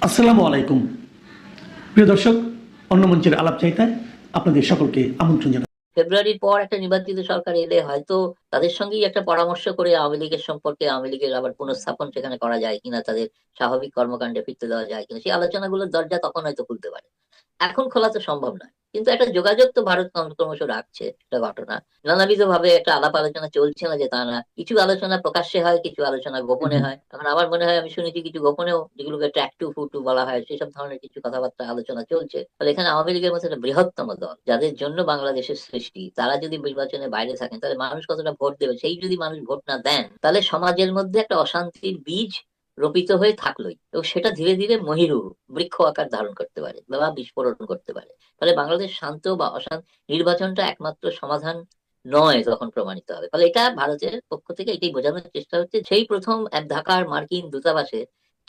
আসসালামু আলাইকুম। প্রিয় দর্শক, অন্য মঞ্চের আলাপ চাইতায় আপনাদের সকলকে আমন্ত্রণ জানাই। ফেব্রুয়ারির পর একটা নির্বাচিত সরকার এলে হয়তো তাদের সঙ্গেই একটা পরামর্শ করে আওয়ামী লীগের সম্পর্কে, আওয়ামী লীগের আবার পুনঃস্থাপন সেখানে করা যায় কিনা, তাদের স্বাভাবিক কর্মকাণ্ডে ফিরতে দেওয়া যায় কিনা, সেই আলোচনাগুলোর দরজা তখন হয়তো খুলতে পারে। এখন খোলা তো সম্ভব নয়, কিন্তু একটা যোগাযোগ তো ভারত ক্রমশ রাখছে। একটা ঘটনা নানাবিধ ভাবে একটা আলাপ আলোচনা চলছে, না যে তা না। কিছু আলোচনা প্রকাশ্যে হয়, কিছু আলোচনা গোপনে হয়। এখন আমার মনে হয়, আমি শুনেছি কিছু গোপনেও, যেগুলোকে ট্র্যাক টু ফুটু বলা হয়, সেসব ধরনের কিছু কথাবার্তা আলোচনা চলছে। ফলে এখানে আওয়ামী লীগের মতো একটা বৃহত্তম দল, যাদের জন্য বাংলাদেশের সৃষ্টি, তারা যদি নির্বাচনের বাইরে থাকেন, তাহলে মানুষ কতটা ভোট দেবে? সেই যদি মানুষ ভোট না দেন, তাহলে সমাজের মধ্যে একটা অশান্তির বীজ রোপিত হয়ে থাকলোই, এবং সেটা ধীরে ধীরে মহিরু বৃক্ষ আকার ধারণ করতে পারে বা বিস্ফোরণ করতে পারে। ফলে বাংলাদেশ শান্ত বা অশান্ত, নির্বাচনটা একমাত্র সমাধান নয় তখন প্রমাণিত হবে। ফলে এটা ভারতের পক্ষ থেকে এটাই বোঝানোর চেষ্টা হচ্ছে। সেই প্রথম এক ঢাকার মার্কিন দূতাবাসে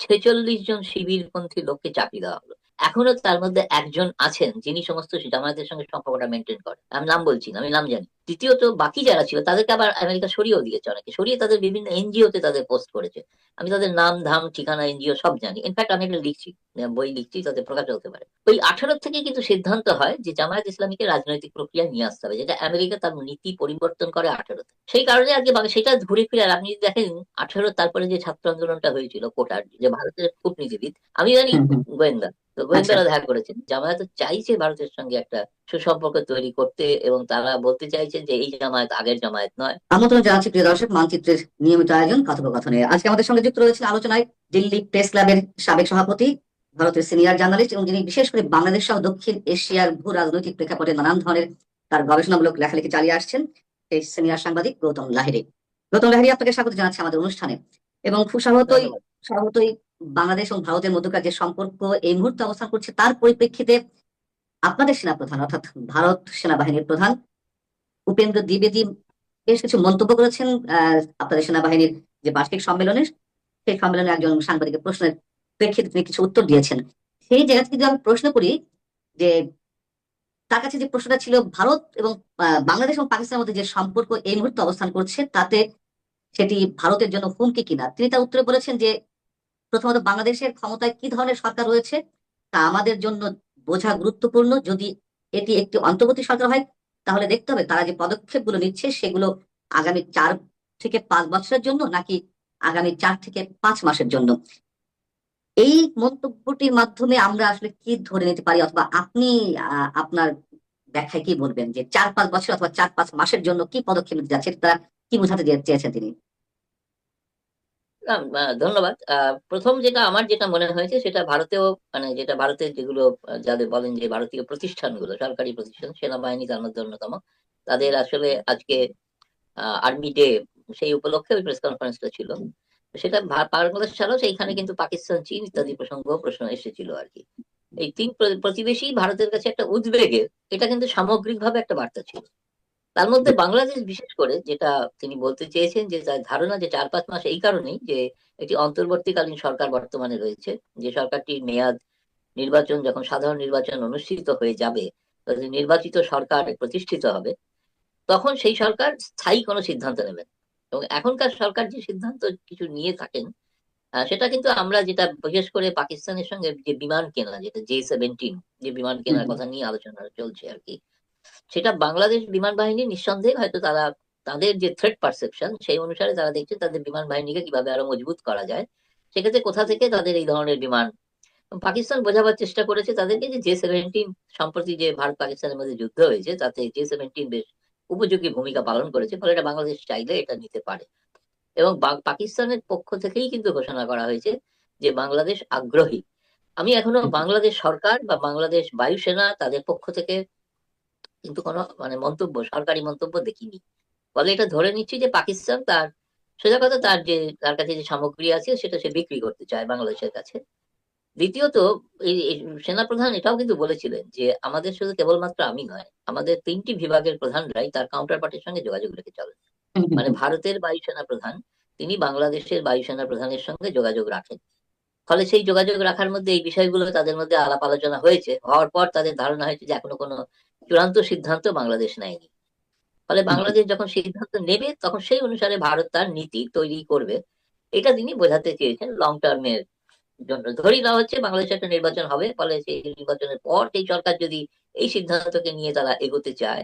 46 জন শিবিরপন্থী লোককে চাকরি দেওয়া হলো। এখনো তার মধ্যে একজন আছেন যিনি সমস্ত জামায়াতের সঙ্গে সম্পর্কটা মেনটেন করেন। আমি নাম বলছি না, আমি নাম জানি। দ্বিতীয়ত, বাকি যারা ছিল তাদেরকে আবার আমেরিকা সরিয়েও দিয়েছে, অনেকে সরিয়ে তাদের বিভিন্ন এনজিও তে তাদের পোস্ট করেছে। আমি তাদের নাম ধাম ঠিকানা এনজিও সব জানি, ইনফ্যাক্ট আমি এটা লিখছি, বই লিখছি, তাতে প্রকাশ হতে পারে। ওই 18 থেকে কিন্তু সিদ্ধান্ত হয় যে জামায়াত ইসলামীকে রাজনৈতিক প্রক্রিয়া নিয়ে আসতে হবে, যেটা আমেরিকা তার নীতি পরিবর্তন করে 18-তে। সেই কারণে আজকে সেটা ঘুরে ফিরে, আর আপনি যদি দেখেন 18 তারপরে যে ছাত্র আন্দোলনটা হয়েছিল, কোটার যে ভারতের কূটনীতিবিদ, আমি জানি হুম হুম। গোয়েন্দা, তো আচ্ছা। গোয়েন্দারা দেখা করেছেন, জামায়াত চাইছে ভারতের সঙ্গে একটা সুসম্পর্ক তৈরি করতে, এবং তারা বলতে চাইছে যে এই জামায়াত আগের জামায়াত নয়। আমন্ত্রণ জানাচ্ছি প্রিয় দর্শক, মানচিত্রের নিয়মিত আয়োজন কথোপকথনে। আজকে আমাদের সঙ্গে যুক্ত রয়েছেন আলোচনায় দিল্লি প্রেস ক্লাবের সাবেক সভাপতি, ভারতের সিনিয়র জার্নালিস্ট, এবং যিনি বিশেষ করে বাংলাদেশ সহ দক্ষিণ এশিয়ার ভূ রাজনৈতিক প্রেক্ষাপটে নানান ধরনের তার গবেষণামূলক লেখালেখি চালিয়ে আসছেন, এই সিনিয়র সাংবাদিক গৌতম লাহিড়ী। গৌতম লাহিড়ী, আপনাকে স্বাগত জানাচ্ছি আমাদের অনুষ্ঠানে। এবং খুব স্বভাবতই ধন্যবাদ। স্বভাবতই বাংলাদেশ এবং ভারতের মধ্যকার যে সম্পর্ক এই মুহূর্তে অবস্থান করছে, তার পরিপ্রেক্ষিতে আপনাদের সেনাপ্রধান অর্থাৎ ভারত সেনাবাহিনীর প্রধান উপেন্দ্র দ্বিবেদী বেশ কিছু মন্তব্য করেছেন আপনাদের সেনাবাহিনীর যে বার্ষিক সম্মেলনে। সেই সম্মেলনে একজন সাংবাদিকের প্রশ্নের প্রেক্ষিতে তিনি কিছু উত্তর দিয়েছেন। সেই জায়গা থেকে যদি আমি প্রশ্ন করি যে তার কাছে যে প্রশ্নটা ছিল, ভারত এবং বাংলাদেশ এবং পাকিস্তানের মধ্যে যে সম্পর্ক এই মুহূর্তে অবস্থান করছে, তাতে সেটি ভারতের জন্য হুমকি কিনা, তিনি তার উত্তরে বলেছেন যে প্রথমত বাংলাদেশের ক্ষমতায় কি ধরনের সরকার রয়েছে তা আমাদের জন্য বোঝা গুরুত্বপূর্ণ। যদি এটি একটি অন্তর্বর্তী সরকার হয়, তাহলে দেখতে হবে তারা যে পদক্ষেপগুলো নিচ্ছে সেগুলো আগামী 4 থেকে 5 বছরের জন্য, নাকি আগামী 4 থেকে 5 মাসের জন্য। এই মন্তব্যটির মাধ্যমে আমরা আসলে কি ধরে নিতে পারি, অথবা আপনি আপনার ব্যাখ্যায় কি বলবেন যে 4-5 বছর অথবা 4-5 মাসের জন্য কি পদক্ষেপ নিতে যাচ্ছে, তারা কি বোঝাতে চেয়েছেন তিনি? ধন্যবাদ। প্রথম যেটা আমার যেটা মনে হয়েছে, সেটা ভারতেও, মানে যেটা ভারতের যেগুলো যাদের বলেন যে ভারতীয় প্রতিষ্ঠানগুলো, সরকারি প্রতিষ্ঠান, সেনাবাহিনী তার মধ্যে অন্যতম, তাদের আসলে আজকে আর্মি ডে, সেই উপলক্ষে ওই প্রেস কনফারেন্সটা ছিল। সেটা বাংলাদেশ ছাড়াও সেইখানে কিন্তু পাকিস্তান, চীন ইত্যাদি প্রশ্ন এসেছিল আর কি। এই তিন প্রতিবেশী ভারতের কাছে একটা উদ্বেগের, এটা কিন্তু সামগ্রিকভাবে একটা বার্তা ছিল। তার মধ্যে বাংলাদেশ বিশেষ করে যেটা তিনি বলতে চেয়েছেন, যে তার ধারণা যে 4-5 মাস এই কারণেই যে একটি অন্তর্বর্তীকালীন সরকার বর্তমানে রয়েছে, যে সরকারটির মেয়াদ, নির্বাচন যখন, সাধারণ নির্বাচন অনুষ্ঠিত হয়ে যাবে, তখন নির্বাচিত সরকার প্রতিষ্ঠিত হবে, তখন সেই সরকার স্থায়ী কোনো সিদ্ধান্ত নেবেন। এবং এখনকার সরকার যে সিদ্ধান্ত কিছু নিয়ে থাকেন, সেটা কিন্তু আমরা যেটা বিশেষ করে পাকিস্তানের সঙ্গে যে বিমান কেনা, যেটা J-17, যে বিমান হুম কেনার হুম। কথা নিয়ে আলোচনা চলছে আর কি, সেটা বাংলাদেশ বিমান বাহিনী নিঃসন্দেহে হয়তো তারা, তাদের যে থ্রেট পারসেপশন সেই অনুসারে তারা দেখছে তাদের বিমান বাহিনীকে কিভাবে আরো মজবুত করা যায়। সেক্ষেত্রে কোথা থেকে তাদের এই ধরনের বিমান, পাকিস্তান বোঝাবার চেষ্টা করেছে তাদেরকে যে J-17, সম্প্রতি যে ভারত পাকিস্তানের মধ্যে যুদ্ধ হয়েছে, তাতে J-17 বেশ উপযোগী ভূমিকা পালন করেছে, ফলে এটা বাংলাদেশ চাইলে এটা নিতে পারে। এবং পাকিস্তানের পক্ষ থেকেই কিন্তু ঘোষণা করা হয়েছে যে বাংলাদেশ আগ্রহী। আমি এখনো হুম বাংলাদেশ সরকার বা বাংলাদেশ বায়ুসেনা তাদের পক্ষ থেকে কিন্তু কোনো মানে মন্তব্য, সরকারি মন্তব্য দেখিনি। ফলে এটা ধরে নিচ্ছি যে পাকিস্তান তার, সোজা কথা, তার যে, তার কাছে যে সামগ্রী আছে সেটা সে বিক্রি করতে চায় বাংলাদেশের কাছে। দ্বিতীয়ত, এই সেনাপ্রধান এটাও কিন্তু বলেছিলেন যে আমাদের শুধু কেবলমাত্র আমি নয়, আমাদের 3টি বিভাগের প্রধানরাই তার কাউন্টার পার্টির সঙ্গে যোগাযোগ রেখে চলেন। হুম হুম মানে হুম। ভারতের বায়ুসেনা প্রধান, তিনি বাংলাদেশের বায়ুসেনা প্রধানের সঙ্গে যোগাযোগ রাখেন। ফলে সেই যোগাযোগ রাখার মধ্যে এই বিষয়গুলো তাদের মধ্যে আলাপ আলোচনা হয়েছে, হওয়ার পর তাদের ধারণা হয়েছে যে এখনো কোনো চূড়ান্ত সিদ্ধান্ত বাংলাদেশ নেয়নি। ফলে হুম হুম। বাংলাদেশ যখন সিদ্ধান্ত নেবে, তখন সেই অনুসারে ভারত তার নীতি তৈরি করবে। এটা তিনি বোঝাতে চেয়েছেন লং টার্মের জন্য ধরি না হচ্ছে বাংলাদেশে একটা নির্বাচন হবে, ফলে সেই নির্বাচনের পর সেই সরকার যদি এই সিদ্ধান্তকে নিয়ে তারা এগোতে চায়,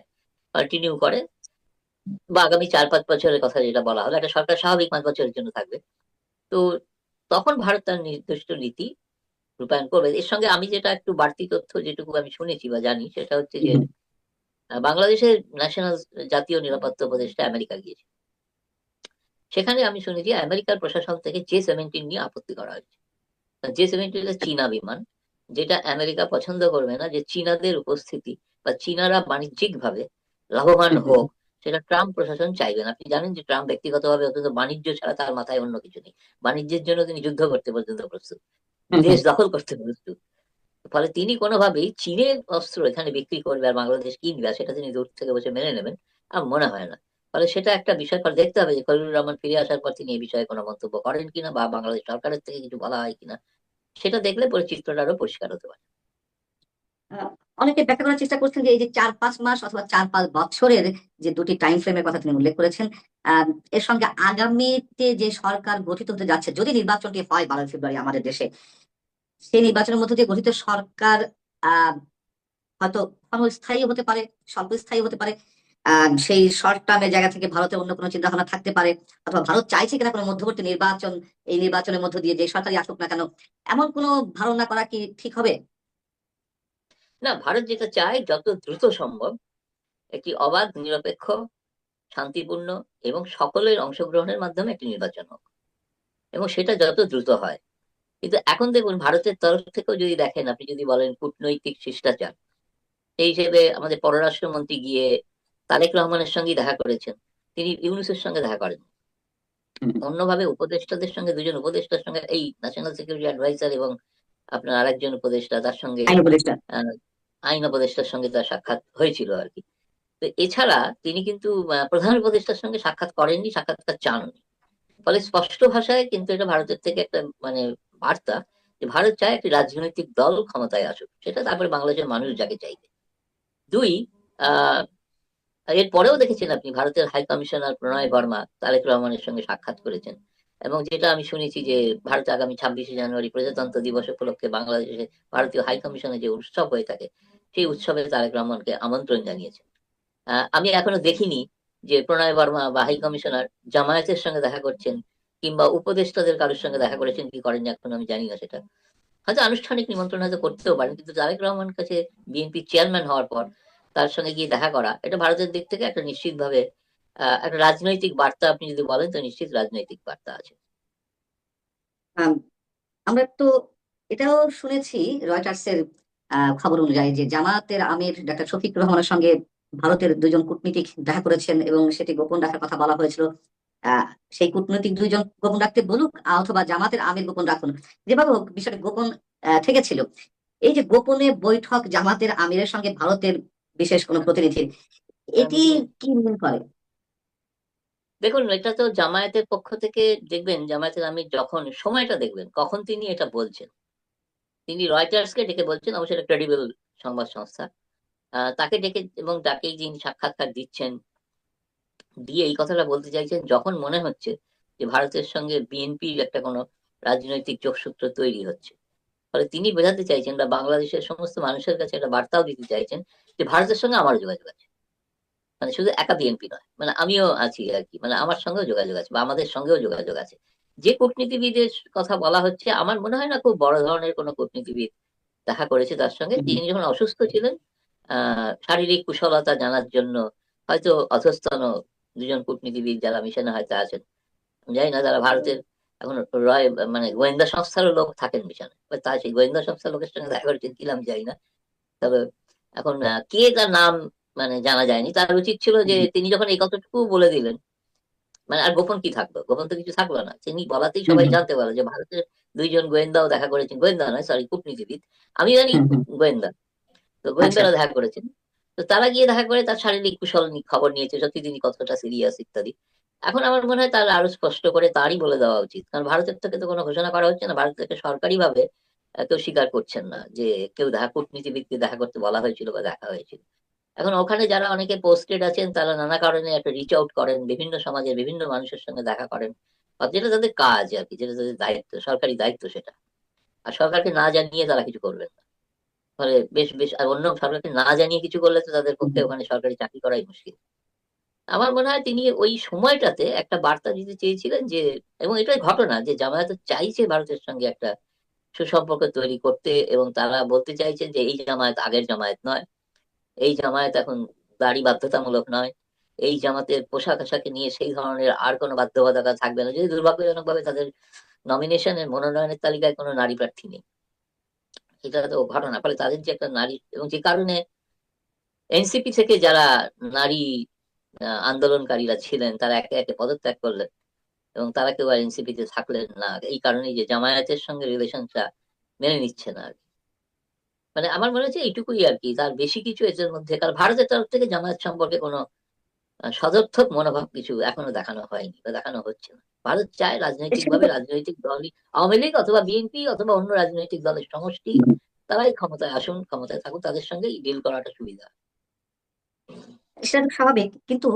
কন্টিনিউ করে, বা আগামী 4-5 বছরের কথা যেটা বলা হলো, একটা সরকার স্বাভাবিক 5 বছরের জন্য থাকবে, তো তখন ভারত তার নির্দিষ্ট নীতি রূপায়ণ করবে। এর সঙ্গে আমি যেটা একটু বাড়তি তথ্য যেটুকু আমি শুনেছি বা জানি সেটা হচ্ছে যে বাংলাদেশের ন্যাশনাল জাতীয় নিরাপত্তা উপদেষ্টা আমেরিকা গিয়েছে। সেখানে আমি শুনেছি আমেরিকার প্রশাসন থেকে জে-17 নিয়ে আপত্তি করা হয়েছে। জে-17 চীনা বিমান, যেটা আমেরিকা পছন্দ করবে না যে চীনাদের উপস্থিতি বা চীনারা বাণিজ্যিক ভাবে লাভবান হোক, সেটা ট্রাম্প প্রশাসন চাইবেন। আপনি জানেন যে ট্রাম্প ব্যক্তিগতভাবে অন্তত বাণিজ্য ছাড়া তার মাথায় অন্য কিছু নেই। বাণিজ্যের জন্য তিনি যুদ্ধ করতে পর্যন্ত প্রস্তুত, দেশ দখল করতে প্রস্তুত। ফলে তিনি কোনোভাবেই চীনের অস্ত্র এখানে বিক্রি করবে আর বাংলাদেশ কিনবে আর সেটা তিনি দূর থেকে বসে মেনে নেবেন আর মনে হয় না। ফলে সেটা একটা বিষয়, ফলে দেখতে হবে যে খলিলুর রহমান ফিরে আসার পর তিনি এই বিষয়ে কোনো মন্তব্য করেন কিনা বা বাংলাদেশ সরকারের থেকে কিছু বলা হয় কিনা, সেটা দেখলে পরে চিত্রটা আরো পরিষ্কার হতে পারে। আহ, অনেকে ব্যাখ্যা করার চেষ্টা করছেন যে এই যে 4-5 মাস অথবা 4-5 বছরের যে দুটি টাইম ফ্রেমের কথা তিনি উল্লেখ করেছেন, আহ, এর সঙ্গে আগামীতে যে সরকার গঠিত হতে যাচ্ছে যদি নির্বাচনটি হয় 12 ফেব্রুয়ারি আমাদের দেশে, সেই নির্বাচনের মধ্যে যে গঠিত সরকার আহ হয়তো ক্ষণস্থায়ী হতে পারে, স্বল্পস্থায়ী হতে পারে। সেই শর্ট টার্মের জায়গা থেকে ভারতের অন্য কোনো চিন্তা ভাবনা থাকতে পারে, অথবা ভারত চাইছে কিনা কোনো মধ্যবর্তী নির্বাচন, এই নির্বাচনের মধ্য দিয়ে যে সরকারই আসুক না কেন, এমন কোনো ধারণা করা কি ঠিক হবে? না, ভারত যেটা চায় যত দ্রুত সম্ভব একটি অবাধ, নিরপেক্ষ, শান্তিপূর্ণ এবং সকলের অংশগ্রহণের মাধ্যমে একটি নির্বাচন হোক, এবং সেটা যত দ্রুত হয়। কিন্তু এখন দেখুন ভারতের তরফ থেকেও যদি দেখেন, আপনি যদি বলেন কূটনৈতিক শিষ্টাচার, সেই হিসেবে আমাদের পররাষ্ট্রমন্ত্রী গিয়ে তারেক রহমানের সঙ্গে দেখা করেছেন, তিনি ইউনূসের সঙ্গে দেখা করেন। অন্যভাবে উপদেষ্টাদের সঙ্গে, দুজন উপদেষ্টার সঙ্গে, এই ন্যাশনাল সিকিউরিটি অ্যাডভাইজার এবং আপনার আরেকজন উপদেষ্টা, তার সঙ্গে আইন উপদেষ্টা। আহ, আইন উপদেষ্টার সঙ্গে তার সাক্ষাৎ হয়েছিল আর কি। তো এছাড়া তিনি কিন্তু প্রধান উপদেষ্টার সঙ্গে সাক্ষাৎ করেননি, সাক্ষাৎকার চাননি। ফলে স্পষ্ট ভাষায় কিন্তু এটা ভারতের থেকে একটা মানে বার্তা যে ভারত চায় একটি রাজনৈতিক দল ক্ষমতায় আসুক, সেটা তারপরে বাংলাদেশের মানুষ যাকে চাইবে। দুই, আহ এরপরেও দেখেছেন আপনি ভারতের হাই কমিশনার প্রণয় বর্মা তারেক রহমানের সঙ্গে সাক্ষাৎ করেছেন, এবং যেটা আমি শুনেছি যে ভারতে আগামী 26শে জানুয়ারি প্রজাতন্ত্র দিবস উপলক্ষে বাংলাদেশে ভারতীয় হাই কমিশনে যে উৎসব হয়ে থাকে, সেই উৎসবে তারেক রহমানকে আমন্ত্রণ জানিয়েছেন। আমি এখনো দেখিনি যে প্রণয় বর্মা বা হাই কমিশনার জামায়াতের সঙ্গে দেখা করছেন, কিংবা উপদেষ্টাদের কারোর সঙ্গে দেখা করেছেন কি করেননি এখন আমি জানি না। সেটা হয়তো আনুষ্ঠানিক নিমন্ত্রণ হয়তো করতেও পারেন, কিন্তু তারেক রহমানের কাছে বিএনপি চেয়ারম্যান হওয়ার পর তার সঙ্গে গিয়ে দেখা করা, এটা ভারতের দিক থেকে একটা নিশ্চিতভাবে একটা রাজনৈতিক বার্তা। আপনি যদি বলেন তো নিশ্চিত রাজনৈতিক বার্তা আছে। আম, আমরা তো এটাও শুনেছি রয়টার্সের খবর অনুযায়ী যে জামায়াতের আমির ডাক্তার শফিক রহমানের সঙ্গে ভারতের দুজন কূটনীতিক দেখা করেছেন এবং সেটি গোপন রাখার কথা বলা হয়েছিল। আহ সেই কূটনৈতিক দুইজন গোপন রাখতে বলুক, অথবা জামাতের আমির গোপন রাখুন, যেভাবে হোক বিষয়টা গোপন থেকেছিল। এই যে গোপনে বৈঠক জামাতের আমিরের সঙ্গে ভারতের বিশেষ কোনো প্রতিনিধির, এটি কি মনে করে? দেখুন, এটা তো জামায়াতের পক্ষ থেকে দেখবেন, জামায়াতের আমির যখন সময়টা দেখবেন কখন তিনি এটা বলছেন, তিনি রয়টার্সকে ডেকে বলছেন, অবশ্যই একটা ক্রেডিবল সংবাদ সংস্থা, তাকে ডেকে এবং তাকে যিনি সাক্ষাৎকার দিচ্ছেন, দিয়ে এই কথাটা বলতে চাইছেন যখন মনে হচ্ছে যে ভারতের সঙ্গে বিএনপির একটা কোনো রাজনৈতিক যোগসূত্র তৈরি হচ্ছে। ফলে তিনি বোঝাতে চাইছেন বা বাংলাদেশের সমস্ত মানুষের কাছে একটা বার্তাও দিতে চাইছেন যে ভারতের সঙ্গে আমার যোগাযোগ আছে, মানে শুধু একা বিএনপি নয়, মানে আমিও আছি আর কি, মানে আমার সঙ্গেও যোগাযোগ আছে বা আমাদের সঙ্গেও যোগাযোগ আছে। যে কূটনীতিবিদের কথা বলা হচ্ছে, আমার মনে হয় না খুব বড় ধরনের কোনো কূটনীতিবিদ দেখা করেছে তার সঙ্গে। তিনি যখন অসুস্থ ছিলেন, শারীরিক কুশলতা জানার জন্য হয়তো অধস্তন দুজন কূটনীতিবিদ যারা মিশনে হয়তো আছেন, আমি জানি না, যারা ভারতের এখন রয় মানে গোয়েন্দা সংস্থারও লোক থাকেন মিশনে, তা সেই গোয়েন্দা সংস্থার লোকের সঙ্গে দেখা করেছেন কিনা আমি জানি না। তবে এখন কে তার নাম মানে জানা যায়নি। তার উচিত ছিল যে তিনি যখন এই কথাটুকু বলে দিলেন, মানে আর গোপন কি থাকলো, গোপন তো কিছু থাকলো না, তিনি বলাতেই সবাই জানতে পারলো যে ভারতের দুইজন গোয়েন্দাও দেখা করেছেন, গোয়েন্দা নয় সরি কূটনীতিবিদ, আমি জানি গোয়েন্দা, তো আচ্ছা। গোয়েন্দারা দেখা করেছেন। তো তারা গিয়ে দেখা করে তার শারীরিক কুশল খবর নিয়েছে, সত্যি তিনি কতটা সিরিয়াস ইত্যাদি। এখন আমার মনে হয় তার আরো স্পষ্ট করে তারই বলে দেওয়া উচিত, কারণ ভারতের থেকে তো কোনো ঘোষণা করা হচ্ছে না, ভারত থেকে সরকারি ভাবে কেউ স্বীকার করছেন না যে কেউ দেখা, কূটনীতিবিদকে দেখা করতে বলা হয়েছিল বা দেখা হয়েছিল। এখন ওখানে যারা অনেকে পোস্টেড আছেন তারা নানা কারণে একটা রিচ আউট করেন, বিভিন্ন সমাজের বিভিন্ন মানুষের সঙ্গে দেখা করেন, যেটা তাদের কাজ আর কি, যেটা তাদের দায়িত্ব, সরকারি দায়িত্ব সেটা। আর সরকারকে না জানিয়ে তারা কিছু করবেন না। ফলে বেশ বেশ আর অন্য সরকারকে না জানিয়ে কিছু করলে তো তাদের পক্ষে ওখানে সরকারি চাকরি করাই মুশকিল। আমার মনে হয় তিনি ওই সময়টাতে একটা বার্তা দিতে চেয়েছিলেন যে, এবং এটাই ঘটনা যে জামায়াত চাইছে ভারতের সঙ্গে একটা সুসম্পর্ক তৈরি করতে, এবং তারা বলতে চাইছে যে এই জামায়াত আগের জামায়াত নয়, এই জামায়াত এখন দাড়ি বাধ্যতামূলক নয়, এই জামাতের পোশাক আশাকে নিয়ে সেই ধরনের আর কোনো বাধ্যবাধকতা থাকবে না, যদি দুর্ভাগ্যজনক ভাবে তাদের নমিনেশনের মনোনয়নের তালিকায় কোনো নারী প্রার্থী নেই। এটা তো ঘটনা। ফলে তাদের যে একটা নারী, এবং যে কারণে এনসিপি থেকে যারা নারী আন্দোলনকারীরা ছিলেন তারা একে একে পদত্যাগ করলেন, এবং তারা কেউ আর এনসিপি তে থাকলেন না, এই কারণেই যে জামায়াতের সঙ্গে রিলেশনটা মেনে নিচ্ছে না আর কি। মানে আমার মনে হচ্ছে এইটুকুই আর কি, তার বেশি কিছু এদের মধ্যে, কারণ ভারতের তরফ থেকে জামায়াত সম্পর্কে কোনো সদর্থক মনোভাব কিছু এখনো দেখানো হয়নি বা দেখানো হচ্ছে না। ভারত চায় রাজনৈতিক ভাবে রাজনৈতিক দলই, আওয়ামী লীগ অথবা বিএনপি অথবা অন্য রাজনৈতিক দলের সমষ্টি, তারাই ক্ষমতায় আসুন, ক্ষমতায় থাকুন, তাদের সঙ্গেই ডিল করাটা সুবিধা। সেটা তো স্বাভাবিক, কিন্তু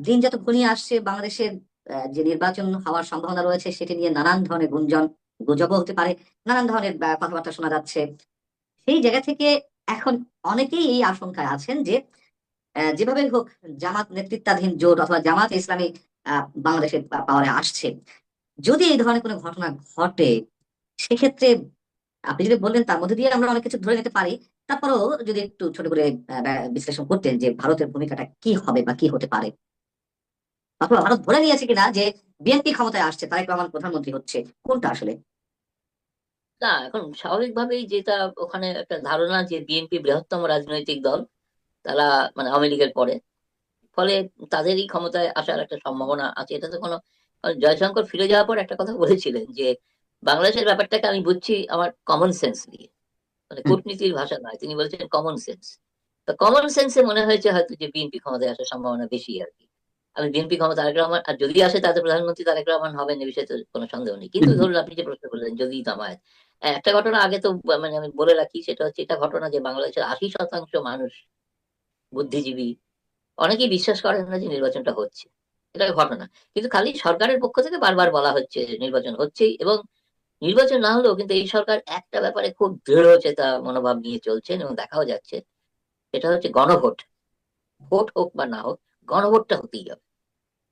দিন যত ঘনিয়ে আসছে বাংলাদেশের যে নির্বাচন হওয়ার সম্ভাবনা রয়েছে সেটি নিয়ে নানান ধরনের গুঞ্জন, গুজবও হতে পারে, নানান ধরনের কথাবার্তা শোনা যাচ্ছে। সেই জায়গা থেকে এখন অনেকেই এই আশঙ্কায় আছেন যে যেভাবে হোক জামাত নেতৃত্বাধীন জোট অথবা জামাত ইসলামী বাংলাদেশের পাওয়ারে আসছে, যদি এই ধরনের কোনো ঘটনা ঘটে সেক্ষেত্রে আপনি যদি বললেন তার মধ্যে দিয়ে আমরা অনেক কিছু ধরে নিতে পারি, তারপরেও যদি একটু ছোট করে বিশ্লেষণ করতেন যে ভারতের ভূমিকাটা কি হবে বা কি হতে পারে, অথবা ভারত ধরে নিয়েছে কিনা যে বিএনপি ক্ষমতায় আসছে, তারেক রহমান প্রধানমন্ত্রী হচ্ছে, কোনটা আসলে? না, এখন স্বাভাবিকভাবেই যেটা ওখানে একটা ধারণা যে বিএনপি বৃহত্তম রাজনৈতিক দল, তারা মানে আওয়ামী লীগের পরে, ফলে তাদেরই ক্ষমতায় আসার একটা সম্ভাবনা আছে। এটা তো কোনো, জয়শঙ্কর ফিরে যাওয়ার পর একটা কথা বলেছিলেন যে বাংলাদেশের ব্যাপারটাকে আমি বুঝছি আমার কমন সেন্স দিয়ে, মানে হুম। কূটনীতির ভাষা নয়, তিনি বলেছেন কমন সেন্স। তো কমন সেন্সে মনে হয়েছে হয়তো যে বিএনপি ক্ষমতায় আসার সম্ভাবনা বেশি আর কি। আমি বিএনপি ক্ষমতা তারেক রহমান, আর যদি আসে তাদের প্রধানমন্ত্রী তারেক রহমান হবেন এ বিষয়ে তো কোনো সন্দেহ নেই। কিন্তু হুম। ধরুন আপনি যে প্রশ্ন করলেন যদি জামায়াত, একটা ঘটনা আগে তো মানে আমি বলে রাখি, সেটা হচ্ছে এটা ঘটনা যে বাংলাদেশের 80% মানুষ বুদ্ধিজীবী, অনেকেই বিশ্বাস করেন না যে নির্বাচনটা হচ্ছে, এটা ঘটনা। কিন্তু খালি সরকারের পক্ষ থেকে বারবার বলা হচ্ছে যে নির্বাচন হচ্ছেই, এবং নির্বাচন না হলেও কিন্তু এই সরকার একটা ব্যাপারে খুব দৃঢ় চেতা মনোভাব নিয়ে চলছেন, এবং দেখাও যাচ্ছে, এটা হচ্ছে গণভোট। ভোট হোক বা না হোক, গণভোটটা হতেই হবে।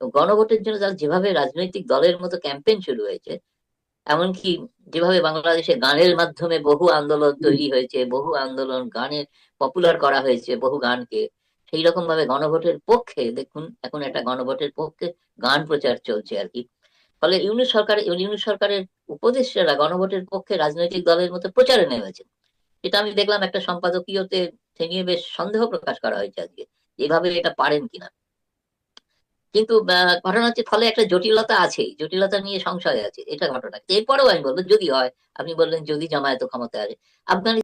তো গণভোটের জন্য তার যেভাবে রাজনৈতিক দলের মতো ক্যাম্পেইন শুরু হয়েছে, এমনকি যেভাবে বাংলাদেশে গানের মাধ্যমে বহু আন্দোলন তৈরি হয়েছে, বহু আন্দোলন গানে পপুলার করা হয়েছে বহু গানকে, সেই রকম ভাবে গণভোটের পক্ষে দেখুন এখন একটা গণভোটের পক্ষে গান প্রচার চলছে আর কি। ফলে ইউনিট সরকারের উপদেষ্টারা গণভোটের পক্ষে রাজনৈতিক দলের মতো প্রচারে নেমেছে। এটা আমি দেখলাম একটা সম্পাদকীয়তে, সে নিয়ে বেশ সন্দেহ প্রকাশ করা হয়েছে আজকে, এভাবে এটা পারেন কিনা। কিন্তু ঘটনা হচ্ছে, ফলে একটা জটিলতা আছে, জটিলতা নিয়ে সংশয় আছে, এটা ঘটনা। এরপরেও আমি বলবো যদি হয়, আপনি বললেন যদি জামায়াত ক্ষমতায় আসে, আফগানিস্তান